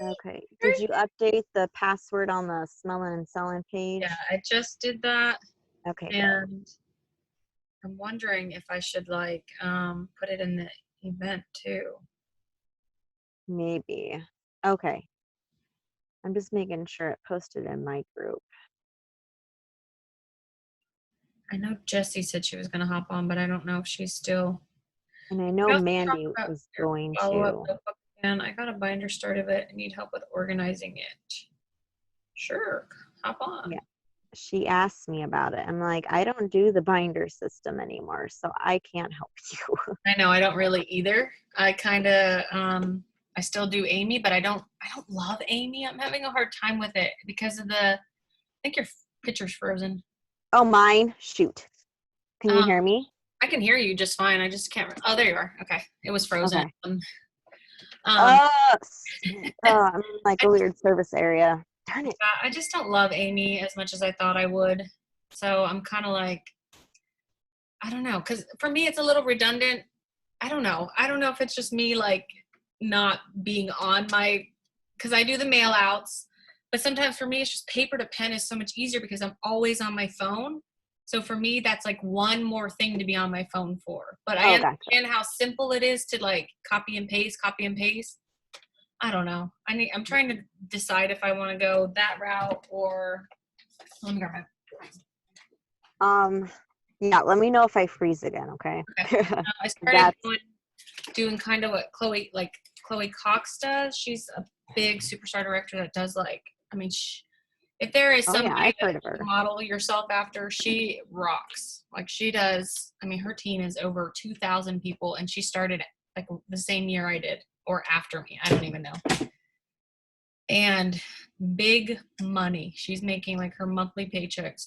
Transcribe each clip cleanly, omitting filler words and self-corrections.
Okay. Did you update the password on the Smelling and Selling page? Yeah, I just did that, Okay, good. and I'm wondering if I should like put it in the event too. Maybe. Okay. I'm just making sure it posted in my group. I know Jessie said she was going to hop on, but I don't know if she's still. And I We know also Mandy talked about was your going follow-up to. notebook, and I got a binder started it. I need help with organizing it. Sure, hop on. Yeah. She asked me about it. I'm like, I don't do the binder system anymore, so I can't help you. I know I don't really either. I kind of I still do Amy, but I don't love Amy. I'm having a hard time with it because of I think your picture's frozen. Oh, mine? Shoot. Can you Um, hear me? I can hear you just fine. I just can't. Oh, there you are. Okay, it was frozen. Okay. Um, Oh, I'm in like a weird service area. Darn it. I just don't love Amy as much as I thought I would. So I'm kind of like, I don't know, because for me it's a little redundant. I don't know. I don't know if it's just me like not being on my, because I do the mail outs, but sometimes for me it's just paper to pen is so much easier because I'm always on my phone. So for me, that's like one more thing to be on my phone for. But I Oh, understand gotcha. how simple it is to like copy and paste, copy and paste. I don't know. I'm trying to decide if I want to go that route or let me grab my. Yeah, let me know if I freeze again, okay? Okay. I started That's doing kind of what Chloe Cox does. She's a big superstar director that does like, I mean, if there is oh yeah, somebody I've that heard of you her. model yourself after, she rocks. Like she does. I mean, her team is over 2,000 people, and she started like the same year I did, or after me. I don't even know. And big money. She's making like her monthly paychecks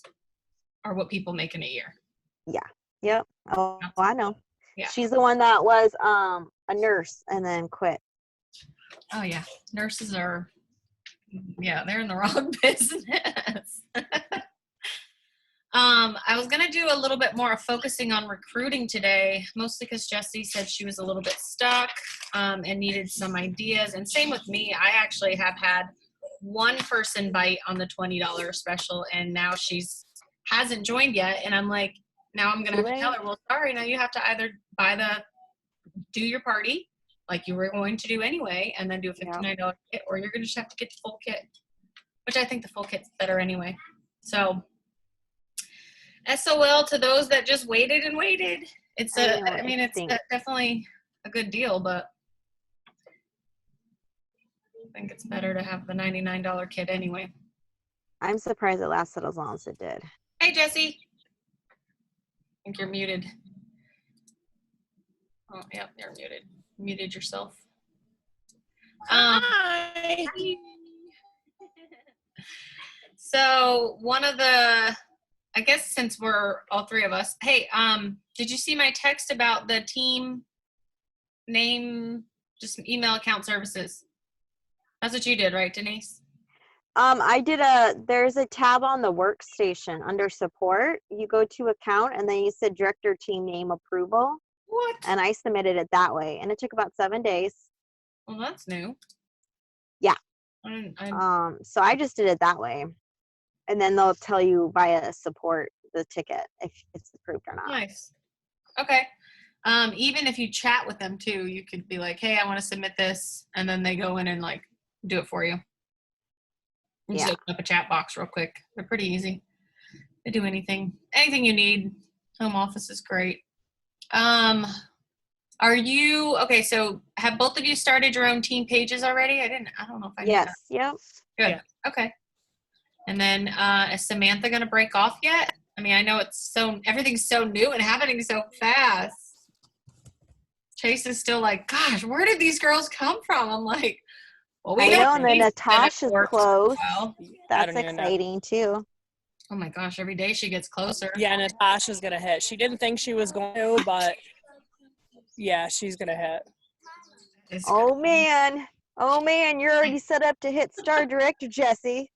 are what people make in a year. Yeah. Yep. Oh, I know. Yeah. She's the one that was a nurse and then quit. Oh yeah. Nurses are, yeah, they're in the wrong business. I was gonna do a little bit more of focusing on recruiting today, mostly because Jessie said she was a little bit stuck and needed some ideas. And same with me. I actually have had one person bite on the $20 special, and now she's hasn't joined yet. And I'm like, now I'm gonna have to tell her, well, sorry, now you have to either do your party like you were going to do anyway, and then do a $59 kit, or you're gonna just have to get the full kit, which I think the full kit's better anyway. So SOL to those that just waited and waited. It's definitely a good deal, but I think it's better to have the $99 kit anyway. I'm surprised it lasted as long as it did. Hey, Jessie. I think you're muted. Oh, yeah, you're muted. You muted yourself. Hi. So one of the, I guess since we're all three of us, hey, did you see my text about the team name, just email account services? That's what you did, right, Denise? I did there's a tab on the workstation under support. You go to account and then you said director team name approval. What? And I submitted it that way. And it took about 7 days. Well, that's new. Yeah. I'm So I just did it that way. And then they'll tell you via support the ticket if it's approved or not. Nice. Okay. Even if you chat with them too, you could be like, hey, I want to submit this. And then they go in and like do it for you. You just open up a chat box real quick. They're pretty easy. They do anything you need. Home office is great. Are you okay? So have both of you started your own team pages already? I don't know if I. Yes. Yep. Good. Yeah. Okay. And then is Samantha going to break off yet? I mean, I know everything's so new and happening so fast. Chase is still like, gosh, where did these girls come from? I'm like, well, I know, and then Natasha's close. That's exciting too. Oh my gosh, every day she gets closer. Yeah, Natasha's going to hit. She didn't think she was going to, but yeah, she's going to hit. Oh man, you're already set up to hit star director, Jessie.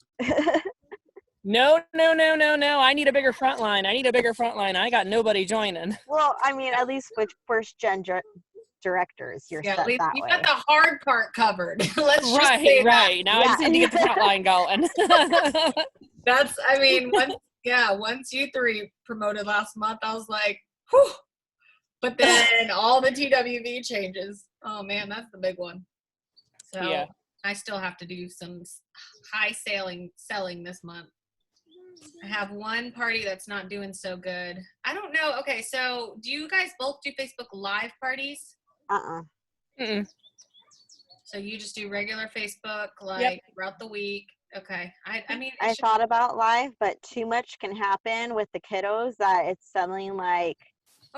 No. I need a bigger front line. I got nobody joining. Well, I mean, at least with first gen directors, you're Yeah, at set least that you way. got the hard part covered. Let's just say Right. Now I Yeah. just need to get the front line going. That's, I mean, once you three promoted last month, I was like, whew. But then all the TWV changes. Oh man, that's the big one. So Yeah. I still have to do some high selling this month. I have one party that's not doing so good. I don't know. Okay, so do you guys both do Facebook Live parties? Mm-mm. So you just do regular Facebook, like throughout the week. Okay. I mean, I thought about live, but too much can happen with the kiddos that it's suddenly like,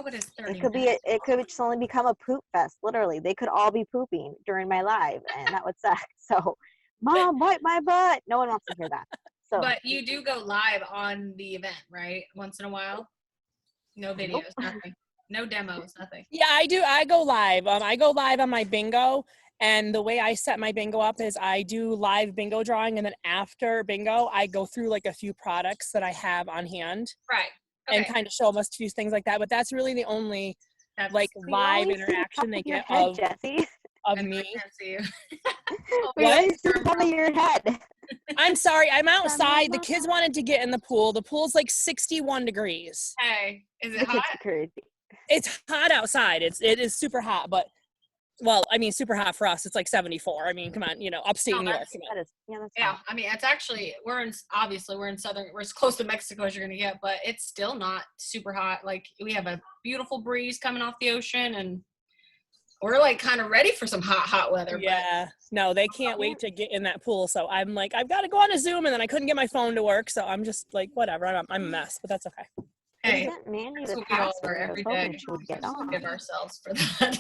but it's 30 it could just only become a poop fest. Literally, they could all be pooping during my live, and that would suck. So, Mom, wipe my butt. No one wants to hear that. So, But you do go live on the event, right? Once in a while? No videos, nothing. No demos, nothing. Yeah, I do. I go live. I go live on my bingo. And the way I set my bingo up is I do live bingo drawing. And then after bingo, I go through like a few products that I have on hand. Right. Okay. And kind of show them a few things like that. But that's really the only like we live only see the interaction top they of your get head, Jesse. of And I me. can't see you. We What? only see the top of your head. I'm sorry. I'm outside. The kids wanted to get in the pool. The pool's like 61 degrees. Hey, is The it kids hot? are crazy. It's hot outside. It is super hot, but well, I mean, super hot for us. It's like 74. I mean, come on, upstate No, New York. that's- Come on. That is, that's Yeah, hot. I mean, it's actually, we're in southern, we're as close to Mexico as you're going to get, but it's still not super hot. Like, we have a beautiful breeze coming off the ocean, and we're like kind of ready for some hot weather. Yeah, no, they can't wait to get in that pool. So I'm like, I've got to go on a Zoom, and then I couldn't get my phone to work. So I'm just like, whatever. I'm a mess, but that's okay. But hey, Sent Mandy that's the what we all are password. I was every hoping day. she would get Just on. forgive ourselves for that.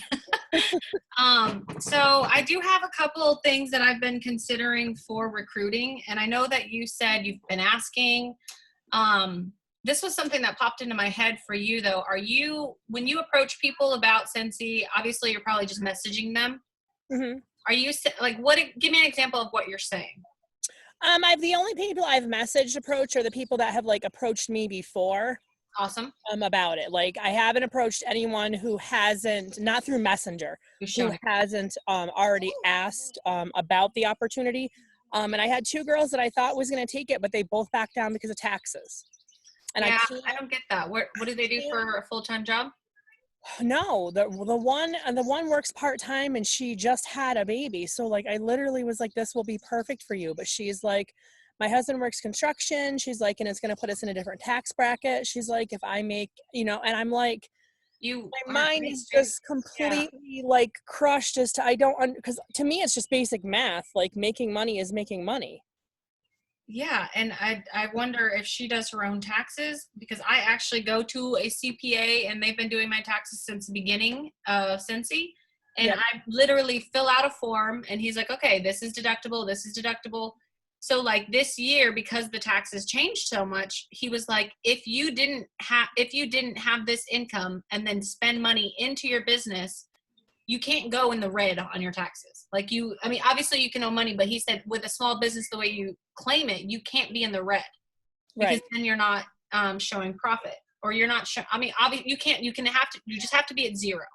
So I do have a couple of things that I've been considering for recruiting, and I know that you said you've been asking. This was something that popped into my head for you, though. When you approach people about Scentsy, obviously you're probably just messaging them. Mm-hmm. Are you give me an example of what you're saying. The only people I've messaged approached are the people that have like approached me before. Awesome. About it. Like I haven't approached anyone who hasn't, not through Messenger, who hasn't already asked about the opportunity. And I had two girls that I thought was going to take it, but they both backed down because of taxes. And yeah, I don't get that. What do they do for a full-time job? No, the one works part-time and she just had a baby. So like I literally was like, this will be perfect for you. But she's like, my husband works construction. She's like, and it's going to put us in a different tax bracket. She's like, if I make, and I'm like, my mind is just completely like crushed as to, because to me, it's just basic math. Like making money is making money. Yeah, and I wonder if she does her own taxes, because I actually go to a CPA and they've been doing my taxes since the beginning of Scentsy. And Yep. I literally fill out a form and he's like, okay, this is deductible, this is deductible. So like this year, because the taxes changed so much, he was like, if you didn't have this income and then spend money into your business, you can't go in the red on your taxes. Like obviously you can owe money, but he said with a small business, the way you claim it, you can't be in the red because then you're not showing profit, or you're not obviously you just have to be at zero.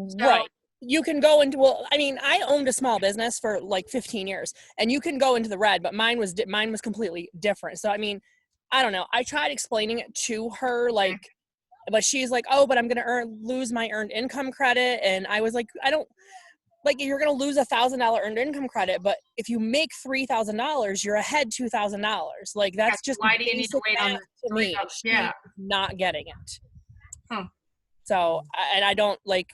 So, right. You can go into, I owned a small business for like 15 years and you can go into the red, but mine was completely different. So, I don't know. I tried explaining it to her, like, but she's like, oh, but I'm going to lose my earned income credit. And I was like, I don't, like, you're going to lose $1,000 earned income credit, but if you make $3,000, you're ahead $2,000. Like, that's just why do you need to wait on to me. Yeah. Not getting it. Huh. So, and I don't like,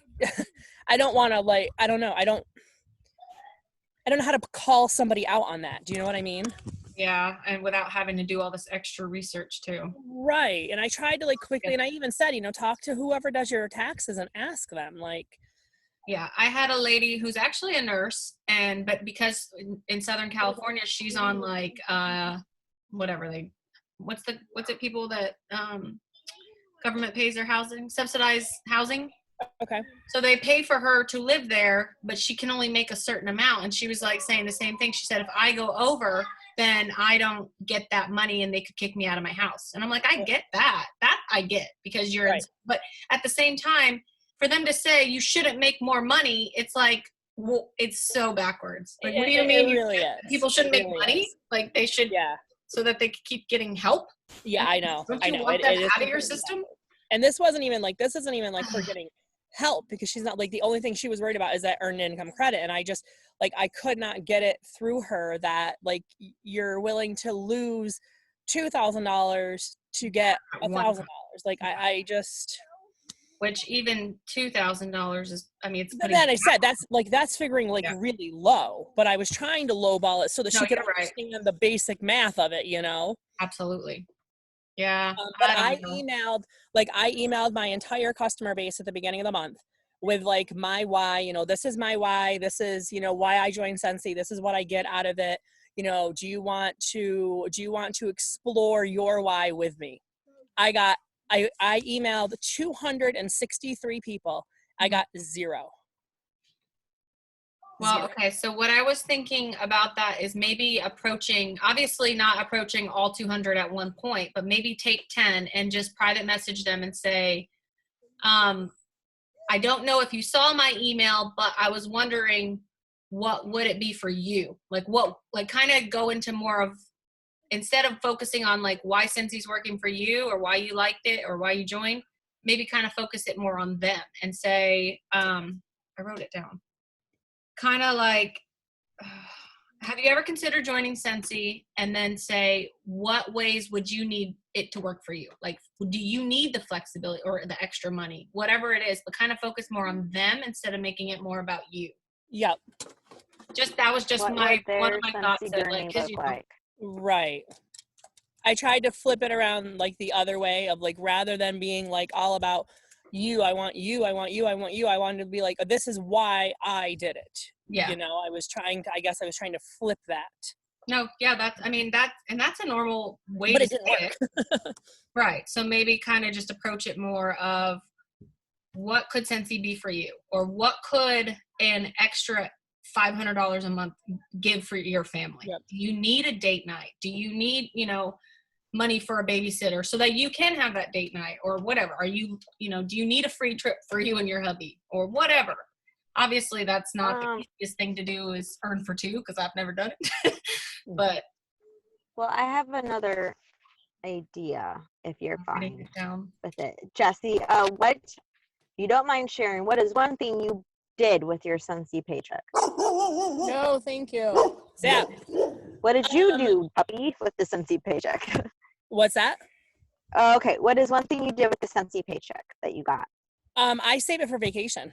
I don't want to like, I don't know. I don't know how to call somebody out on that. Do you know what I mean? Yeah, and without having to do all this extra research too. Right. And I tried to like quickly, and I even said, talk to whoever does your taxes and ask them, like. Yeah, I had a lady who's actually a nurse, but because in Southern California, she's on like what's it people that government pays their housing, subsidized housing. Okay. So they pay for her to live there, but she can only make a certain amount. And she was like saying the same thing. She said, if I go over, then I don't get that money and they could kick me out of my house. And I'm like, I get that. That I get, because you're, right. But at the same time, for them to say you shouldn't make more money, it's like, well, it's so backwards. Like, what do you It mean really is. people shouldn't It make really money? is. Like, they should, Yeah. so that they could keep getting help? Yeah, I know. Don't I you know. want them It is out of your completely system? backwards. And this isn't even like her getting help, because she's not like, the only thing she was worried about is that earned income credit. And I just, like, I could not get it through her that, like, you're willing to lose $2,000 to get $1,000. Like, I just, Which even $2,000 is, I mean, it's but putting. then I said that's figuring like Yeah. really low, but I was trying to lowball it so that No, she could you're right. understand the basic math of it, you know. Absolutely. Yeah. But I I don't know. emailed my entire customer base at the beginning of the month with like my why, you know, this is my why, this is, you know, why I joined Scentsy, this is what I get out of it. You know, do you want to explore your why with me? I emailed 263 people. I got 0. Well, 0. okay. So what I was thinking about that is maybe obviously not approaching all 200 at one point, but maybe take 10 and just private message them and say, I don't know if you saw my email, but I was wondering, what would it be for you? Like kind of go into more of, instead of focusing on like why Scentsy's working for you or why you liked it or why you joined, maybe kind of focus it more on them and say, I wrote it down. Kind of like, have you ever considered joining Scentsy? And then say, what ways would you need it to work for you? Like, do you need the flexibility or the extra money? Whatever it is, but kind of focus more on them instead of making it more about you. Yep. That was just What one of their my thoughts. Scentsy That, journey like, 'cause look you like? Right. I tried to flip it around like the other way of like, rather than being like all about you, I want you, I want you, I want you, I wanted to be like, this is why I did it. Yeah. You know, I was trying to flip that. No, yeah, that's a normal way But to it didn't say work. it. Right. So maybe kind of just approach it more of, what could Scentsy be for you? Or what could an extra $500 a month give for your family? Yep. Do you need a date night? Do you need, money for a babysitter so that you can have that date night or whatever? Are you, do you need a free trip for you and your hubby or whatever? Obviously that's not the easiest thing to do, is earn for two, because I've never done it. But well, I have another idea if you're writing fine it down. with it. Jessie, what, if you don't mind sharing, what is one thing you did with your Scentsy paycheck? No, thank you. Yeah. What did you do, puppy, with the Scentsy paycheck? What's that? Okay, what is one thing you did with the Scentsy paycheck that you got? I save it for vacation.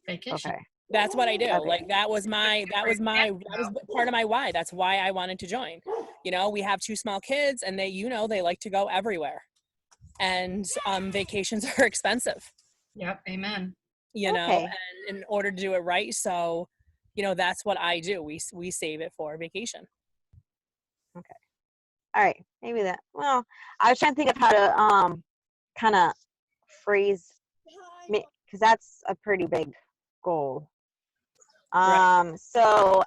Vacation. Okay. That's what I do. Okay. Like that was part of my why. That's why I wanted to join. You know, we have 2 small kids and they like to go everywhere. And vacations are expensive. Yep. Amen. You know, and in order to do it right, so that's what I do. We save it for vacation. Okay. All right. Maybe that. Well, I was trying to think of how to kind of phrase, because that's a pretty big goal. Right. So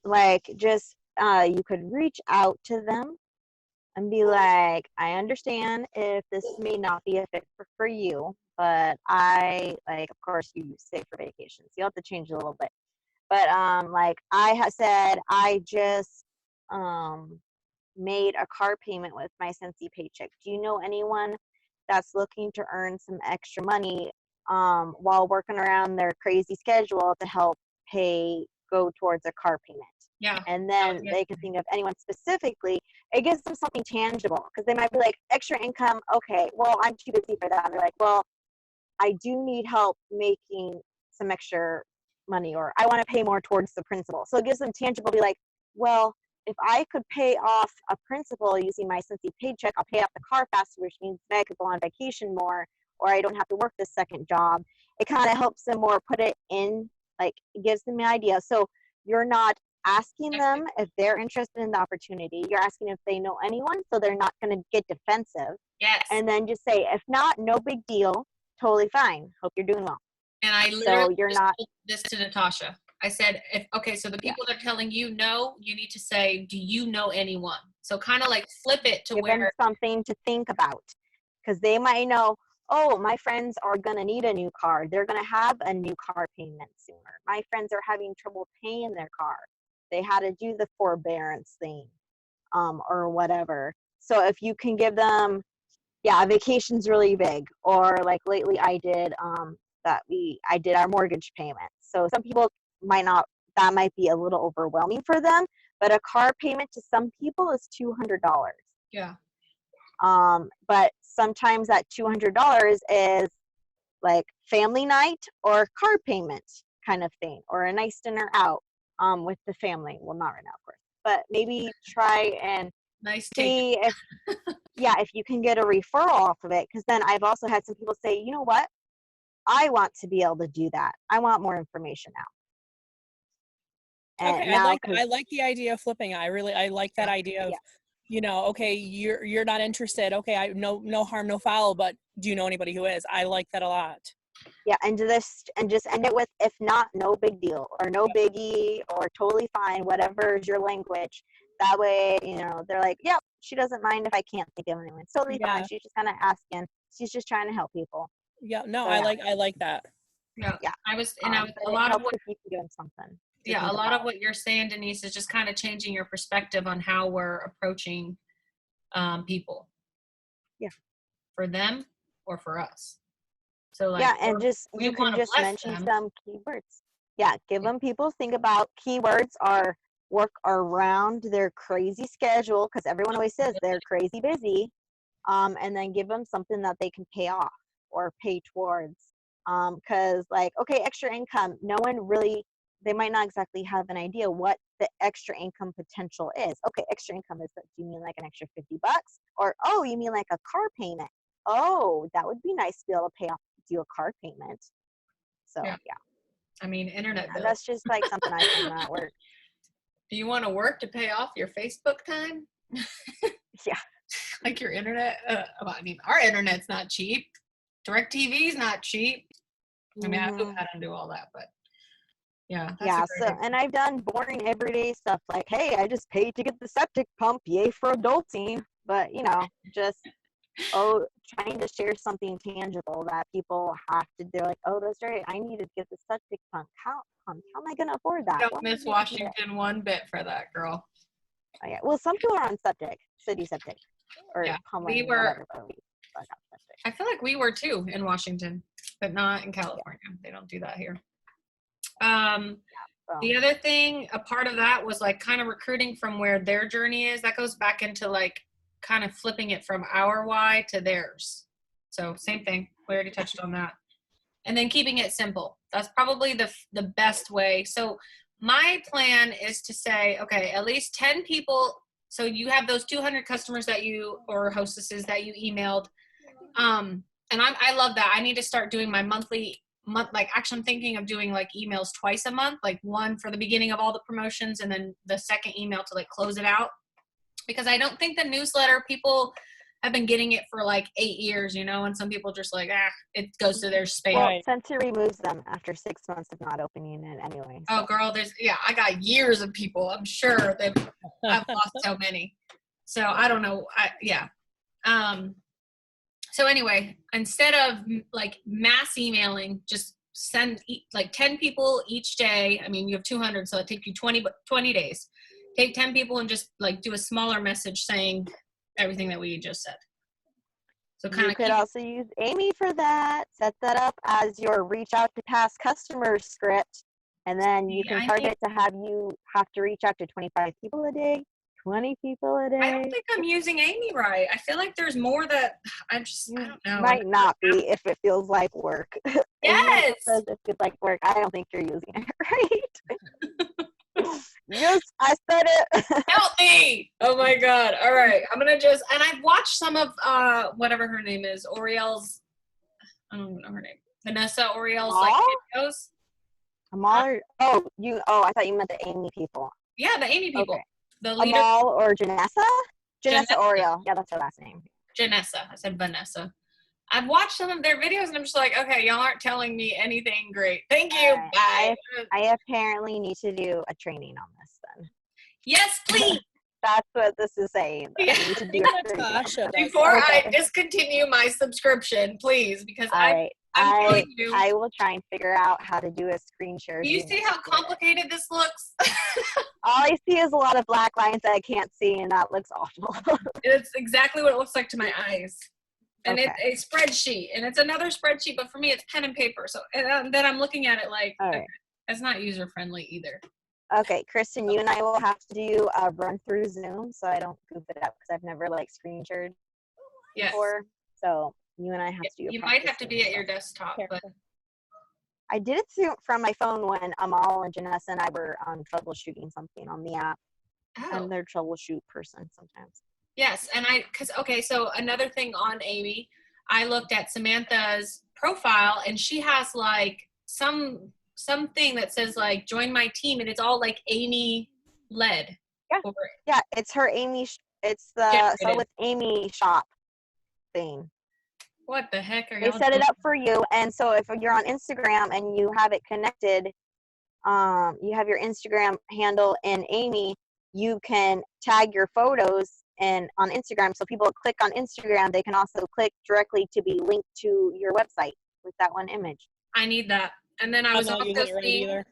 like just you could reach out to them and be like, I understand if this may not be a fit for you, but I like, of course you save for vacations. You have to change it a little bit. But like I have said, I just made a car payment with my Scentsy paycheck. Do you know anyone that's looking to earn some extra money while working around their crazy schedule to help go towards a car payment? Yeah. And then they can think of anyone specifically. It gives them something tangible, because they might be like, extra income. Okay, well, I'm too busy for that. And they're like, well, I do need help making some extra money, or I want to pay more towards the principal. So it gives them tangible, be like, well, if I could pay off a principal using my Scentsy paycheck, I'll pay off the car faster, which means that I could go on vacation more, or I don't have to work this second job. It kind of helps them more put it in, like it gives them an idea. So you're not asking them if they're interested in the opportunity. You're asking if they know anyone, so they're not going to get defensive. Yes. And then just say, if not, no big deal. Totally fine. Hope you're doing well. And I literally you're not told this to Natasha. I said, so the people that are telling you no, you need to say, do you know anyone? So kind of like flip it to give them something to think about, because they might know, oh, my friends are going to need a new car. They're going to have a new car payment sooner. My friends are having trouble paying their car. They had to do the forbearance thing, or whatever. So if you can give them, yeah, vacation's really big. Or like lately I did, I did our mortgage payment. So some people might not, that might be a little overwhelming for them, but a car payment to some people is $200. Yeah. But sometimes that $200 is like family night or car payment kind of thing, or a nice dinner out with the family. Well, not right now, of course, but maybe try and Nice take. see if, yeah, if you can get a referral off of it. Because then I've also had some people say, you know what, I want to be able to do that. I want more information now. And Okay, now, I like the idea of flipping. I like that idea of, yeah. you know, okay, you're not interested. Okay, I no harm, no foul, but do you know anybody who is? I like that a lot. Yeah, and just end it with, if not, no big deal, or no biggie, or totally fine, whatever is your language. That way, you know, they're like, yep, she doesn't mind if I can't think of anyone. It's totally fine. Yeah. She's just kind of asking. She's just trying to help people. Yeah, no, So, I yeah. like that. Yeah. Yeah. I was But a it lot of helps what, if you can give them something. yeah, a lot of what you're saying, Denise, is just kind of changing your perspective on how we're approaching people. Yeah. For them or for us. So like, yeah, and just we you can want to just bless mention them. some keywords. Yeah, give them people think about keywords, or work around their crazy schedule, because everyone always says they're crazy busy. And then give them something that they can pay off or pay towards. Because like, okay, extra income, no one really, they might not exactly have an idea what the extra income potential is. Okay, extra income is, do you mean like an extra $50? Or, oh, you mean like a car payment? Oh, that would be nice to be able to pay off, do a car payment. So Yeah. yeah, I mean, internet bills. that's just like something I found at work. Do you want to work to pay off your Facebook time? Yeah. Like your internet? Well, I mean, our internet's not cheap. DirecTV's not cheap. I mean, I don't do all that, but yeah. That's Yeah, a great so, and I've done boring everyday stuff like, hey, I just paid to get the septic pump, yay for adulting. But, you know, just, trying to share something tangible that people have to, they're like, oh, that's right, I need to get the septic pump. How am I going to afford that? Don't miss Washington one bit for that, girl. Oh, yeah. Well, some people are on septic, city septic, or Yeah, Homeland, we were. whatever. But I feel like we were too in Washington, but not in California. Yeah. They don't do that here. The other thing, a part of that was like kind of recruiting from where their journey is. That goes back into like kind of flipping it from our why to theirs. So same thing. We already touched on that. And then keeping it simple. That's probably the best way. So my plan is to say, okay, at least 10 people. So you have those 200 customers that you, or hostesses that you emailed. And I love that. I need to start doing my like actually I'm thinking of doing like emails twice a month, like one for the beginning of all the promotions and then the second email to like close it out. Because I don't think the newsletter, people have been getting it for like 8 years, you know, and some people just like, it goes to their spam. Well, Senti removes them after 6 months of not opening it anyway. So. Oh, girl, I got years of people. I'm sure I've lost so many. So I don't know. So anyway, instead of like mass emailing, just send like 10 people each day. I mean, you have 200, so it takes you 20 days. Take 10 people and just like do a smaller message saying everything that we just said. So kind of, you could also use Amy for that. Set that up as your reach out to past customers script, and then you can target to have you have to reach out to 25 people a day, 20 people a day. I don't think I'm using Amy right. I feel like there's more that I don't know. Might not be if it feels like work. Yes. Says it feels like work. I don't think you're using it right. Yes, I said it. Help me! Oh my God! All right, I'm gonna and I've watched some of whatever her name is, Oriel's. I don't even know her name. Vanessa Oriel's like videos. Amal? I thought you meant the Amy people. Yeah, the Amy people. Okay. The leader. Amal or Janessa? Janessa Oriel. Yeah, that's her last name. Janessa. I said Vanessa. I've watched some of their videos and I'm just like, okay, y'all aren't telling me anything great. Thank you. Bye. I apparently need to do a training on this then. Yes, please. That's what this is saying. That I need to do it for you. Natasha does Before I Okay. discontinue my subscription, please, because All right. I'm telling you. I will try and figure out how to do a screen share. Do you Zoom see how for it. complicated this looks? All I see is a lot of black lines that I can't see, and that looks awful. It's exactly what it looks like to my eyes. And Okay. it's a spreadsheet, and it's another spreadsheet, but for me, it's pen and paper. So and then I'm looking at it like, All right. it's not user friendly either. Okay, Kristen, you and I will have to do a run through Zoom so I don't goof it up because I've never like screen shared Yes. before. So you and I have to do. You might have to be at your desktop, but I did it from my phone when Amal and Janessa and I were troubleshooting something on the app. I'm their troubleshoot person sometimes. Yes, and so another thing on Amy, I looked at Samantha's profile, and she has like something that says like join my team, and it's all like Amy led. Yeah. Yeah, it's her Amy. It's the Generated. Start with Amy shop thing. What the heck are They you? set it up for you, and so if you're on Instagram and you have it connected, you have your Instagram handle in Amy, you can tag your photos and on Instagram, so people click on Instagram, they can also click directly to be linked to your website with that one image. I need that. And then I I'm was not also using it right seeing. either.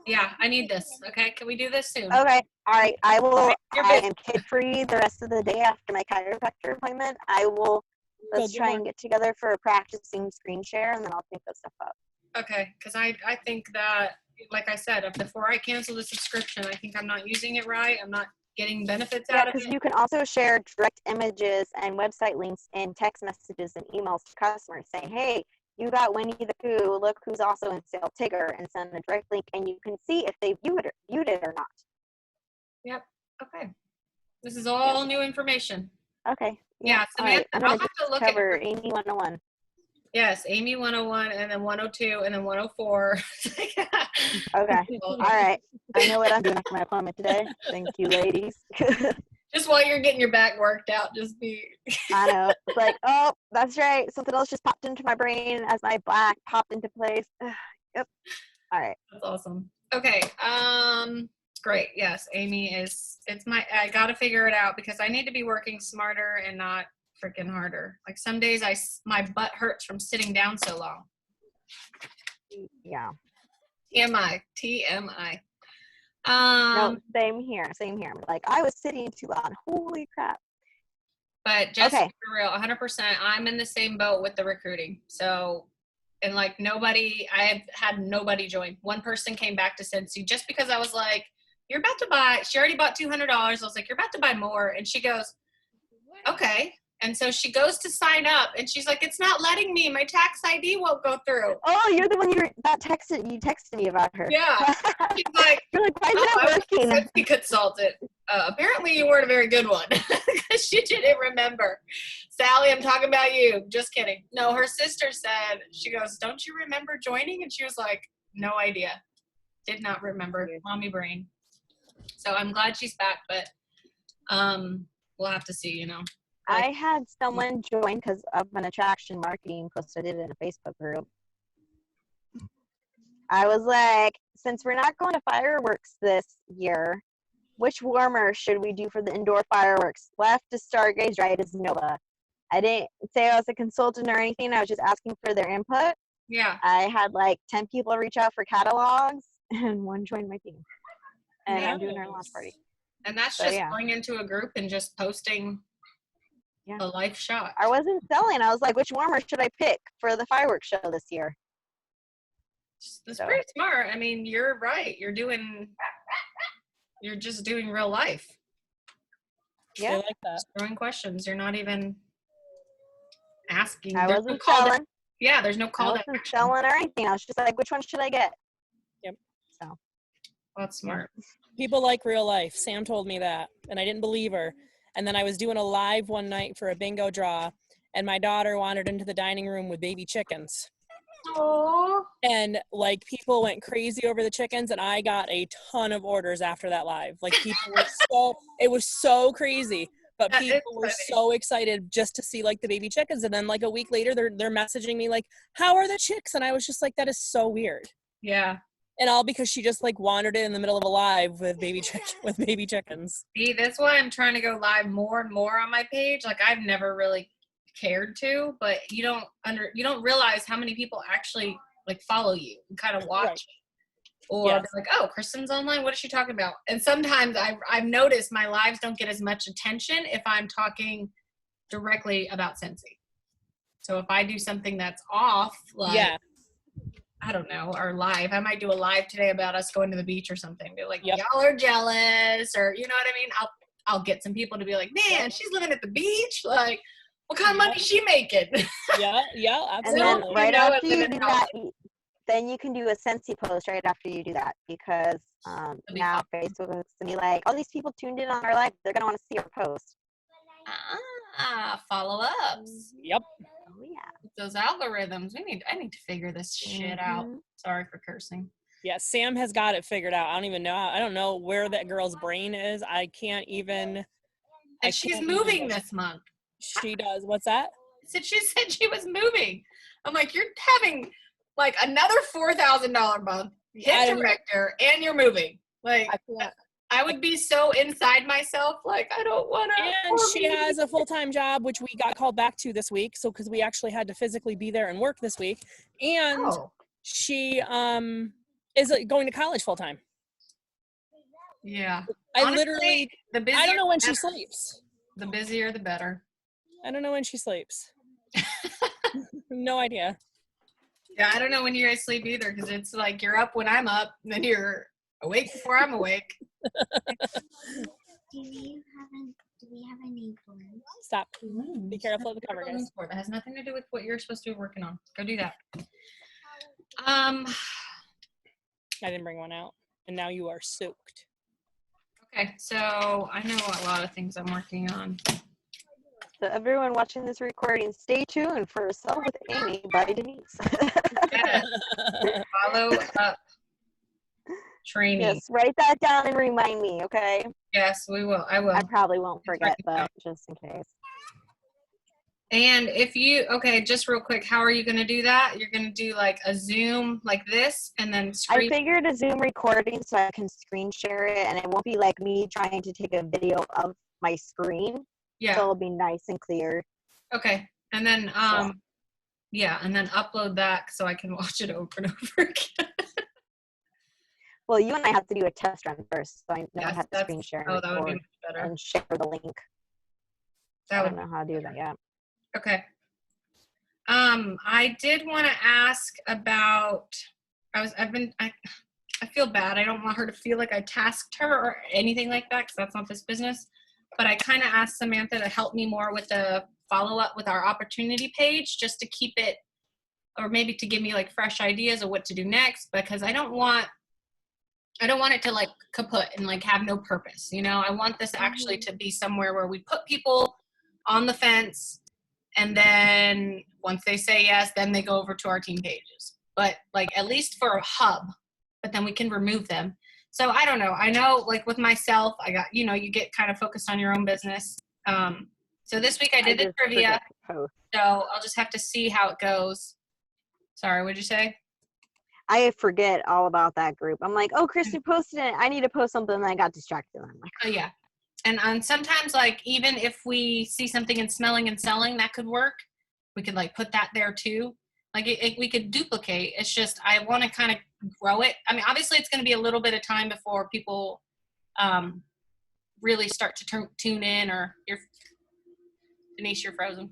Yeah, I need this. Okay, can we do this soon? Okay, all right. I will. You're I busy. am kid free the rest of the day after my chiropractor appointment. I will. Let's Good try Lord. and get together for a practicing screen share, and then I'll think that stuff up. Okay, because I think that, like I said, before I cancel the subscription, I think I'm not using it right. I'm not getting benefits Yeah, out of because it. you can also share direct images and website links in text messages and emails to customers saying, hey, you got Winnie the Pooh, look who's also in sale, Tigger, and send a direct link, and you can see if they viewed it or not. Yep. Okay. This is all new information. Okay. Yeah, All right. Samantha, I'm I'll going have to to look at cover Amy 101. Yes, Amy 101 and then 102 and then 104. Okay. All right. I know what I'm doing after my appointment today. Thank you, ladies. Just while you're getting your back worked out, just be. I know. It's like, oh, that's right. Something else just popped into my brain as my back popped into place. Yep. All right. That's awesome. Okay. Great. Yes, Amy I got to figure it out because I need to be working smarter and not freaking harder. Like some days my butt hurts from sitting down so long. Yeah. TMI. No, same here. Like, I was sitting too long. Holy crap. But just Okay. for real, 100%, I'm in the same boat with the recruiting. So, and like I have had nobody join. One person came back to Cincy just because I was like, you're about to buy, she already bought $200. I was like, you're about to buy more. And she goes, okay. And so she goes to sign up and she's like, it's not letting me. My tax ID won't go through. Oh, you're the one you texted me about her. Yeah. She's like, You're like, why is it I not was a working? Cincy consultant. Apparently you weren't a very good one because she didn't remember. Sally, I'm talking about you. Just kidding. No, her sister said, she goes, don't you remember joining? And she was like, no idea. Did not remember. Mommy brain. So I'm glad she's back, but we'll have to see, you know. I had someone join because of an attraction marketing post I did in a Facebook group. I was like, since we're not going to fireworks this year, which warmer should we do for the indoor fireworks? Left to Stargaze, right is Nova. I didn't say I was a consultant or anything. I was just asking for their input. Yeah. I had like 10 people reach out for catalogs and one joined my team. And I'm doing our launch party. And that's So, just yeah. going into a group and just posting a live shot. I wasn't selling. I was like, which warmer should I pick for the fireworks show this year? That's pretty smart. I mean, you're right. You're just doing real life. I like that. Just throwing questions. You're not even asking. I There's wasn't no call to- selling. Yeah, there's no I call to wasn't action. selling or anything. I was just like, which one should I get? Yep. So. That's smart. People like real life. Sam told me that, and I didn't believe her. And then I was doing a live one night for a bingo draw, and my daughter wandered into the dining room with baby chickens. Oh. And like people went crazy over the chickens, and I got a ton of orders after that live. Like people were it was so crazy. But That people is were funny. so excited just to see like the baby chickens. And then like a week later, they're messaging me like, how are the chicks? And I was just like, that is so weird. Yeah. And all because she just like wandered in the middle of a live with baby chickens. See, that's why I'm trying to go live more and more on my page. Like I've never really cared to, but you don't realize how many people actually like follow you and kind of watch. Right. Or Yes. they're like, oh, Kristen's online. What is she talking about? And sometimes I've noticed my lives don't get as much attention if I'm talking directly about Scentsy. So if I do something that's off, like, Yeah. I don't know, our live, I might do a live today about us going to the beach or something. Be like, Yep. y'all are jealous, or you know what I mean? I'll get some people to be like, man, she's living at the beach. Like, what kind of money is she making? Yeah, And absolutely. then You right know, after and you then do it that, then you can do a Scentsy post right after you do that, because be now Facebook is gonna be like, oh, these people tuned in on our live, they're gonna want to see our post. Follow-ups. Yep. Oh yeah. Those algorithms. I need to figure this shit out. Mhm. Sorry for cursing. Yeah, Sam has got it figured out. I don't even know. I don't know where that girl's brain is. I can't even. And she's moving this month. She does. What's that? She said she was moving. I'm like, you're having like another $4,000 month, hit director, and you're moving. Like, I would be so inside myself, like, I don't want to. And she has a full-time job, which we got called back to this week. So, because we actually had to physically be there and work this week. And she is going to college full-time. Yeah. I Honestly, literally, the busier, I don't know when the she better. sleeps. The busier, the better. I don't know when she sleeps. No idea. Yeah, I don't know when you guys sleep either, because it's like you're up when I'm up, and then you're awake before I'm awake. Do we have any balloons? Stop. Be careful of the cover, guys. That has nothing to do with what you're supposed to be working on. Go do that. I didn't bring one out, and now you are soaked. Okay, so I know a lot of things I'm working on. So everyone watching this recording, stay tuned for Sell with Amy by Denise. Yes. Follow up training. Yes, write that down and remind me, okay? Yes, we will. I will. I probably won't forget, write it down. but just in case. And if you, okay, just real quick, how are you going to do that? You're going to do like a Zoom like this and then I screen. figured a Zoom recording so I can screen share it, and it won't be like me trying to take a video of my screen. Yeah. So it'll be nice and clear. Okay. And then, yeah, and then upload that so I can watch it over and over again. Well, you and I have to do a test run first, so I know I Yes, have to that's- screen share and Oh, that would be record much better. and share the link. That I would don't know how to do that yet. Okay. I did want to ask about, I feel bad. I don't want her to feel like I tasked her or anything like that, because that's not this business. But I kind of asked Samantha to help me more with the follow-up with our opportunity page, just to keep it, or maybe to give me like fresh ideas of what to do next, because I don't want it to like kaput and like have no purpose. You know, I want this actually to be somewhere where we put people on the fence, and then once they say yes, then they go over to our team pages. But like at least for a hub, but then we can remove them. So I don't know. I know like with myself, I got, you know, you get kind of focused on your own business. So this week I did the just trivia, forget to post. so I'll just have to see how it goes. Sorry, what'd you say? I forget all about that group. I'm like, oh, Kristen posted it. I need to post something, and I got distracted. I'm like, Oh yeah. And sometimes like even if we see something in smelling and selling that could work, we could like put that there too. Like we could duplicate. It's just I want to kind of grow it. I mean, obviously it's going to be a little bit of time before people really start to tune in. Or Denise, you're frozen.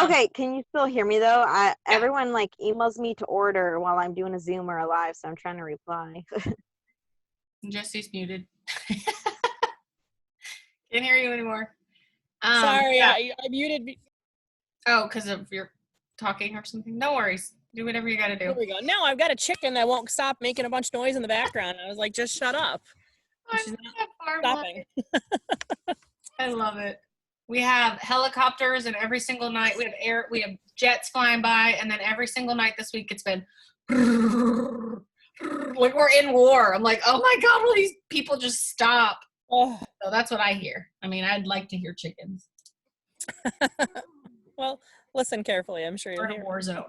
okay, can you still hear me though? Everyone like emails me to order while I'm doing a Zoom or a live, so I'm trying to reply. Jesse's muted. Can't hear you anymore. Sorry, yeah. I muted. Oh, because of your talking or something. No worries. Do whatever you got to do. There we go. Now I've got a chicken that won't stop making a bunch of noise in the background. I was like, just shut up. I'm She's that far Stopping. away. I love it. We have helicopters, and every single night we have jets flying by, and then every single night this week it's been like we're in war. I'm like, oh my God, will these people just stop? Oh, So that's what I hear. I mean, I'd like to hear chickens. Well, listen carefully. I'm sure you'll We're in hear. a war zone.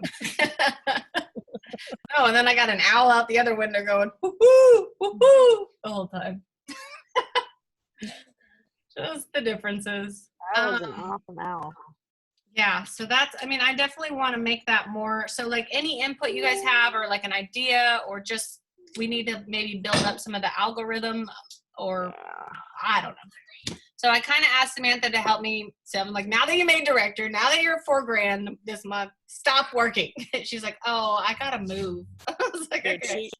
Oh, and then I got an owl out the other window going, woo-hoo, woo-hoo, the whole time. Just the differences. That was an awesome owl. Yeah, so that's, I mean, I definitely want to make that more, so like any input you guys have or like an idea or just we need to maybe build up some of the algorithm or I don't know. So I kind of asked Samantha to help me. So I'm like, now that you made director, now that you're $4,000 this month, stop working. She's like, oh, I gotta move. I was like, Dude, okay.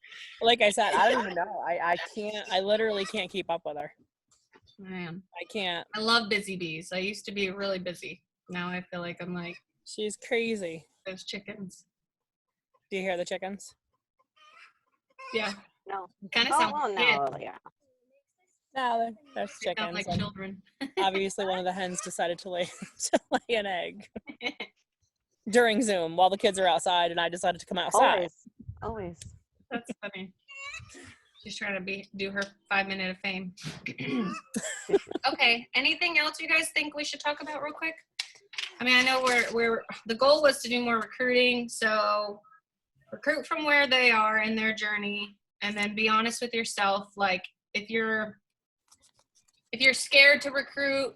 like I said, I don't even know. I can't. I literally can't keep up with her. Man, I can't. I love busy bees. I used to be really busy. Now I feel like I'm like She's crazy. those chickens. Do you hear the chickens? Yeah, No. kind of Oh, sound well, like kids. no, yeah. No, there's They sound chickens. like and children. obviously, one of the hens decided to lay an egg during Zoom while the kids are outside, and I decided to come outside. Always. That's funny. She's trying to do her 5 minute of fame. Okay. Anything else you guys think we should talk about real quick? I mean, I know we're the goal was to do more recruiting, so recruit from where they are in their journey, and then be honest with yourself. Like if you're scared to recruit,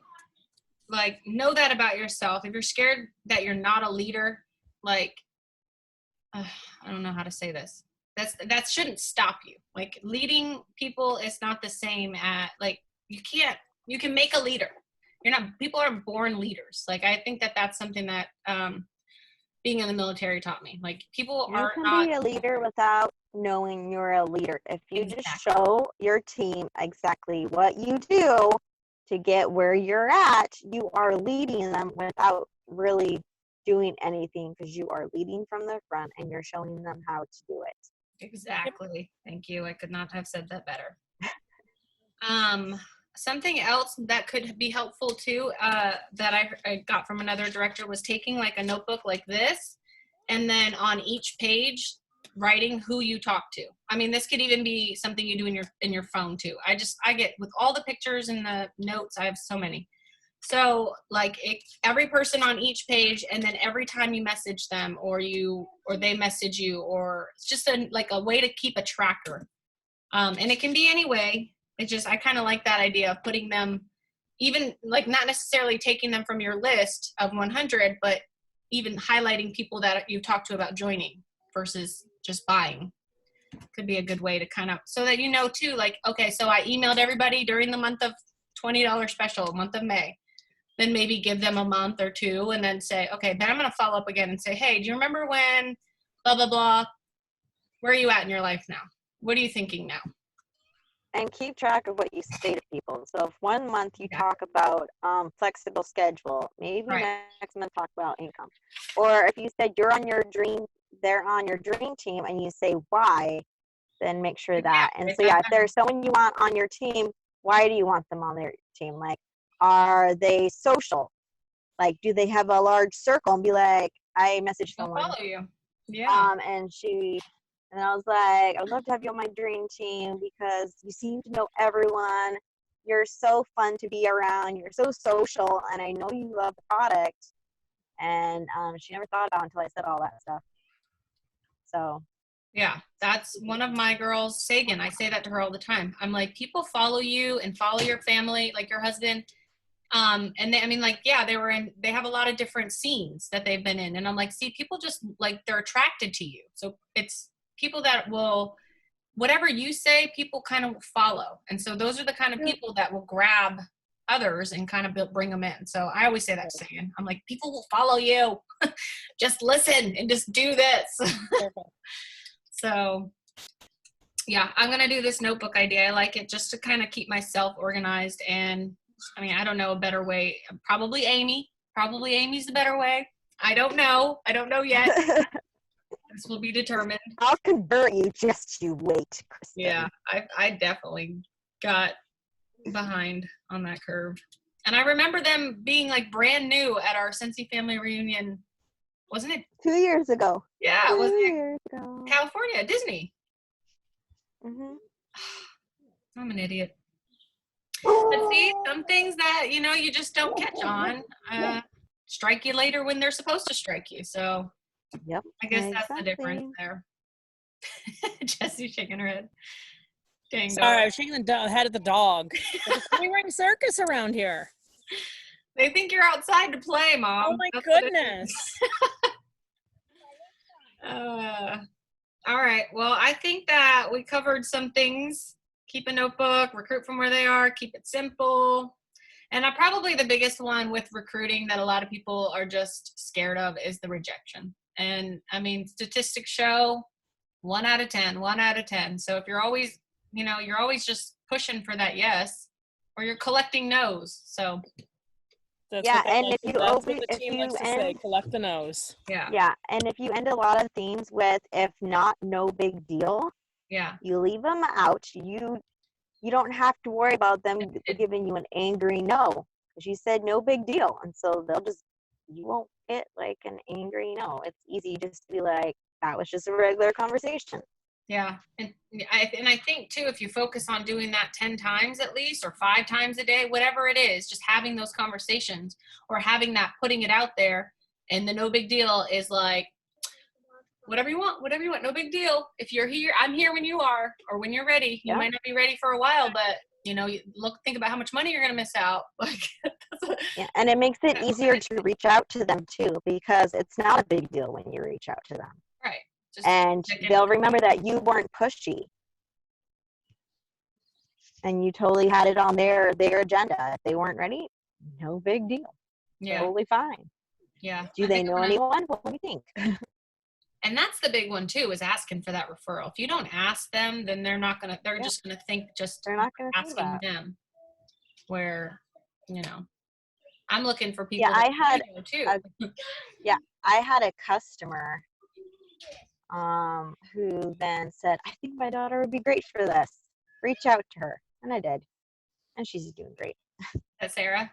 like know that about yourself. If you're scared that you're not a leader, like I don't know how to say this. That shouldn't stop you. Like leading people is not the same at like you can make a leader. People aren't born leaders. Like I think that's something that being in the military taught me. Like people You are can not be a leader without knowing you're a leader. If you just Exactly. show your team exactly what you do to get where you're at, you are leading them without really doing anything because you are leading from the front and you're showing them how to do it. Exactly. Thank you. I could not have said that better. Something else that could be helpful too, that I got from another director was taking like a notebook like this, and then on each page writing who you talk to. I mean, this could even be something you do in your phone too. I get with all the pictures and the notes. I have so many. So like every person on each page, and then every time you message them or they message you, or it's just like a way to keep a tracker. And it can be any way. It's just, I kind of like that idea of putting them, even like not necessarily taking them from your list of 100, but even highlighting people that you talked to about joining versus just buying. Could be a good way to kind of, so that you know too, like, okay, so I emailed everybody during the month of $20 special, month of May. Then maybe give them a month or two and then say, okay, then I'm going to follow up again and say, hey, do you remember when blah, blah, blah? Where are you at in your life now? What are you thinking now? And keep track of what you say to people. So if 1 month you Yeah. talk about flexible schedule, maybe Right. next month talk about income. Or if you said they're on your dream team and you say why, then make sure that. And write so that yeah, if down. there's someone you want on your team, why do you want them on their team? Like, are they social? Like, do they have a large circle? And be like, I messaged They'll someone follow you. Yeah. and I was like, I would love to have you on my dream team because you seem to know everyone. You're so fun to be around. You're so social, and I know you love the product. And she never thought about it until I said all that stuff. So Yeah, that's one of my girls, Sagan. I say that to her all the time. I'm like, people follow you and follow your family, like your husband. And they, I mean, like, yeah, they have a lot of different scenes that they've been in. And I'm like, see, people just like, they're attracted to you. So it's people that will, whatever you say, people kind of follow. And so those are the kind of people that will grab others and kind of bring them in. So I always say that to Sagan. I'm like, people will follow you. Just listen and just do this. So yeah, I'm going to do this notebook idea. I like it just to kind of keep myself organized. And I mean, I don't know a better way. Probably Amy. Probably Amy's the better way. I don't know. I don't know yet. This will be determined. I'll convert you. Just you wait, Kristen. Yeah, I definitely got behind on that curve. And I remember them being like brand new at our Sensi family reunion. Wasn't it? 2 years ago. Yeah, it was 2 in years ago. California, Disney. Mm-hmm. I'm an idiot. But see, some things that, you know, you just don't catch on. strike you later when they're supposed to strike you. So Yep. I guess that's the difference Exactly. there. Jessie shaking her head. Dang Sorry, I dog. was shaking the head of the dog. There's a three-ring circus around here. They think you're outside to play, Mom. Oh my That's what it is. goodness. All right. Well, I think that we covered some things. Keep a notebook, recruit from where they are, keep it simple. And probably the biggest one with recruiting that a lot of people are just scared of is the rejection. And I mean, statistics show 1 out of 10, 1 out of 10. So if you're always, you're always just pushing for that yes, or you're collecting no's. So That's Yeah, what they and like if to, you that's over, what the if team you likes to say, end, collect the nose. yeah, yeah, and if you end a lot of themes with "if not, no big deal," yeah, you leave them out. You don't have to worry about them giving you an angry no, because you said no big deal, and so you won't get like an angry no. It's easy just to be like, that was just a regular conversation. yeah. And I think too, if you focus on doing that 10 times at least, or 5 times a day, whatever it is, just having those conversations or having that, putting it out there, and the no big deal is like, whatever you want, no big deal. If you're here, I'm here when you are, or when you're ready. You Yeah. might not be ready for a while, but think about how much money you're going to miss out. Like, Yeah, and it makes it easier to reach out to them too, because it's not a big deal when you reach out to them. right. Just And check in. they'll remember that you weren't pushy. And you totally had it on their agenda. If they weren't ready, no big deal. Yeah. Totally fine. Yeah. Do they know anyone? What do you think? And that's the big one too, is asking for that referral. If you don't ask them, then they're just gonna think They're not going to do asking that. them. Where, I'm looking for Yeah, people too. I had a customer who then said, I think my daughter would be great for this. Reach out to her. And I did. And she's doing great. That's Sarah.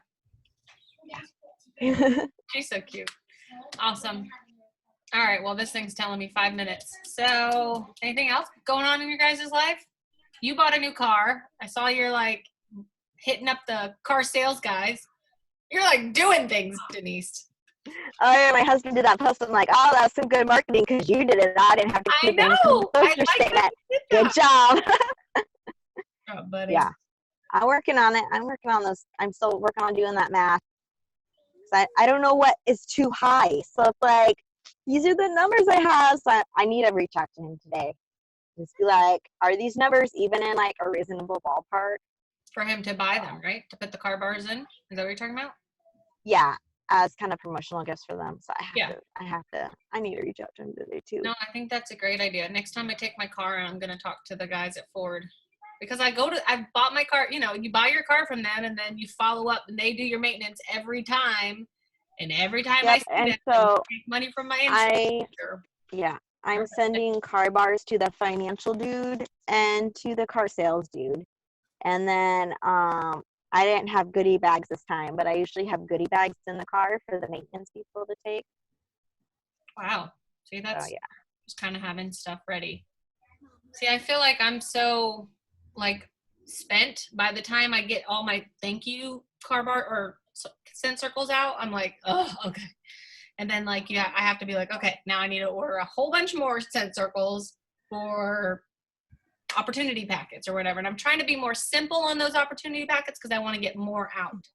She's so cute. Awesome. All right. Well, this thing's telling me 5 minutes. So anything else going on in your guys' life? You bought a new car. I saw you're like hitting up the car sales guys. You're like doing things, Denise. Oh, yeah, my husband did that post. I'm like, oh, that's some good marketing because you did it. I didn't have to keep I it know. in poster statement. Good job. Oh, buddy. Yeah. I'm working on it. I'm working on this. I'm still working on doing that math. I don't know what is too high. So it's like, these are the numbers I have. So I need to reach out to him today. Just be like, are these numbers even in like a reasonable ballpark? For him to buy them, right? To put the car bars in? Is that what you're talking about? Yeah, as kind of promotional gifts for them. So I need to reach out to him today too. No, I think that's a great idea. Next time I take my car, I'm going to talk to the guys at Ford. Because I bought my car, you buy your car from them and then you follow up and they do your maintenance every time. And every time I see them, so take money from my insurance. I'm sending car bars to the financial dude and to the car sales dude. And then I didn't have goodie bags this time, but I usually have goodie bags in the car for the maintenance people to take. Wow. See, that's just kind of having stuff ready. See, I feel like I'm so spent by the time I get all my thank you car bar or scent circles out. I'm like, oh, okay. And then I have to be like, okay, now I need to order a whole bunch more scent circles for opportunity packets or whatever. And I'm trying to be more simple on those opportunity packets because I want to get more out.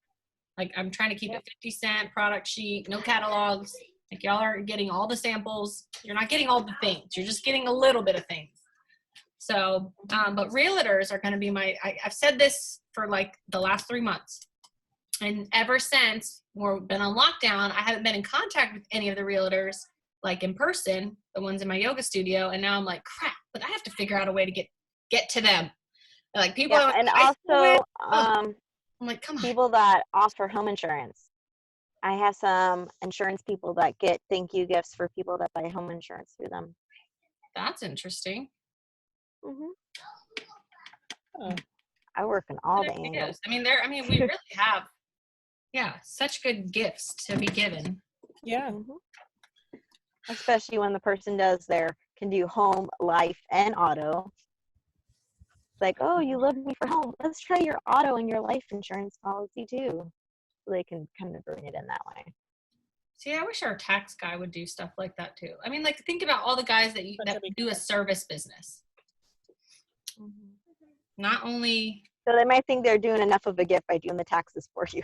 Like I'm trying to keep it 50-cent product sheet, no catalogs. Like y'all aren't getting all the samples. You're not getting all the things. You're just getting a little bit of things. So, but realtors are going to be I've said this for the last 3 months. And ever since we've been on lockdown, I haven't been in contact with any of the realtors in person, the ones in my yoga studio. And now I'm like, crap, but I have to figure out a way to get to them. People. Yeah, and also, I'm like, come on. People that offer home insurance. I have some insurance people that get thank you gifts for people that buy home insurance through them. That's interesting. I work in all the angles. I mean, we really have, such good gifts to be given. Yeah. Especially when the person can do home, life, and auto. Like, oh, you love me for home. Let's try your auto and your life insurance policy too. So they can kind of bring it in that way. See, I wish our tax guy would do stuff like that too. I mean, like think about all the guys that That'd be do a service business. Not only, So they might think they're doing enough of a gift by doing the taxes for you.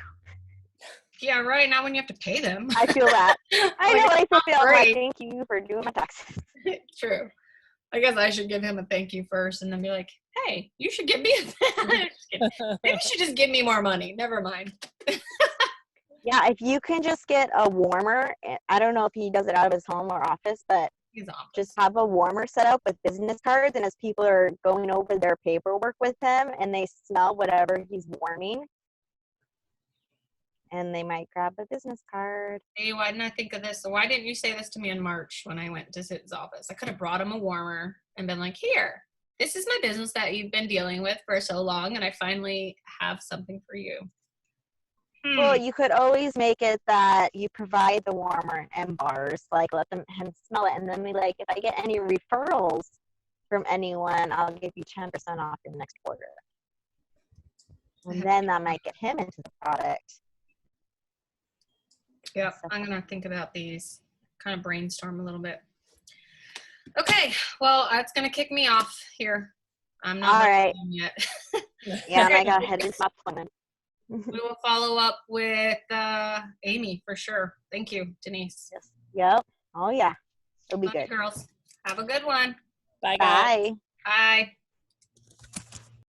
yeah, right. Not when you have to pay them. I feel that. I know. I feel like, Great. thank you for doing my taxes. True. I guess I should give him a thank you first and then be like, hey, you should give me maybe you should just give me more money. Never mind. Yeah, if you can just get a warmer, I don't know if he does it out of his home or office, but He's off. just have a warmer set up with business cards, and as people are going over their paperwork with him and they smell whatever he's warming, and they might grab a business card. Hey, why didn't I think of this? So why didn't you say this to me in March when I went to his office? I could have brought him a warmer and been like, here, this is my business that you've been dealing with for so long, and I finally have something for you. Well, you could always make it that you provide the warmer and bars, like let him smell it, and then be like, if I get any referrals from anyone, I'll give you 10% off your next order. And then that might get him into the product. Yep, I'm gonna think about these, kind of brainstorm a little bit. Okay, well, that's gonna kick me off here. I'm not All done right. yet. Yeah, and I got head into my appointment. We will follow up with Amy for sure. Thank you, Denise. Yes. Yep. Oh yeah. It'll be Love you, good. girls. Have a good one. Bye, guys. Bye. Bye.